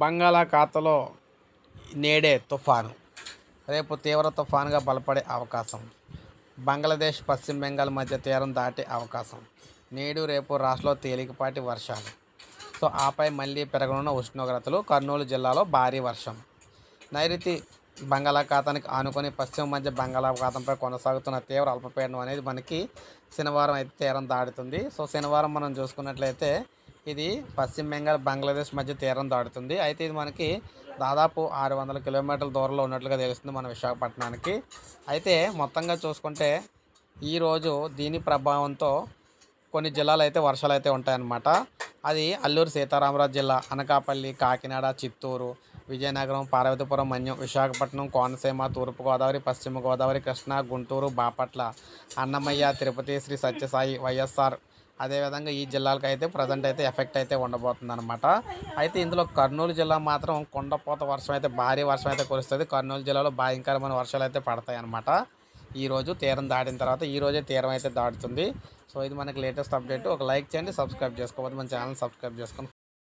బంగాళాఖాతంలో నేడే తుఫాను రేపు తీవ్ర తుఫానుగా బలపడే అవకాశం. బంగ్లాదేశ్ పశ్చిమ బెంగాల్ మధ్య తీరం దాటే అవకాశం. నేడు రేపు రాష్ట్రంలో తేలికపాటి వర్షాలు. ఆపై మళ్ళీ పెరగనున్న ఉష్ణోగ్రతలు. కర్నూలు జిల్లాలో భారీ వర్షం. నైరుతి బంగాళాఖాతానికి ఆనుకొని పశ్చిమ మధ్య బంగాళాఖాతంపై కొనసాగుతున్న తీవ్ర అల్పపీడనం అనేది మనకి శనివారం అయితే తీరం దాటుతుంది. శనివారం మనం చూసుకున్నట్లయితే ఇది పశ్చిమ బెంగాల్ బంగ్లాదేశ్ మధ్య తీరం దాటుతుంది. అయితే ఇది మనకి దాదాపు 600 కిలోమీటర్ల దూరంలో ఉన్నట్లుగా తెలుస్తుంది మన విశాఖపట్నానికి. అయితే మొత్తంగా చూసుకుంటే ఈరోజు దీని ప్రభావంతో కొన్ని జిల్లాలు అయితే వర్షాలు అయితే ఉంటాయన్నమాట. అది అల్లూరు సీతారామరాజు జిల్లా, అనకాపల్లి, కాకినాడ, చిత్తూరు, విజయనగరం, పార్వతీపురం, మన్యం, విశాఖపట్నం, కోనసీమ, తూర్పుగోదావరి, పశ్చిమ గోదావరి, కృష్ణా, గుంటూరు, బాపట్ల, అన్నమయ్య, తిరుపతి, శ్రీ సత్యసాయి, వైఎస్ఆర్, అదేవిధంగా ఈ జిల్లాలకు అయితే ప్రజెంట్ అయితే ఎఫెక్ట్ అయితే ఉండబోతుంది అనమాట. అయితే ఇందులో కర్నూలు జిల్లా మాత్రం కుండపోత వర్షం అయితే భారీ వర్షం అయితే కురుస్తుంది. కర్నూలు జిల్లాలో భయంకరమైన వర్షాలు అయితే పడతాయి అన్నమాట. ఈరోజు తీరం దాటిన తర్వాత ఈరోజే తీరం అయితే దాటుతుంది. ఇది మనకి లేటెస్ట్ అప్డేట్. ఒక లైక్ చేయండి, సబ్స్క్రైబ్ చేసుకోవద్దు, మన ఛానల్ సబ్స్క్రైబ్ చేసుకొని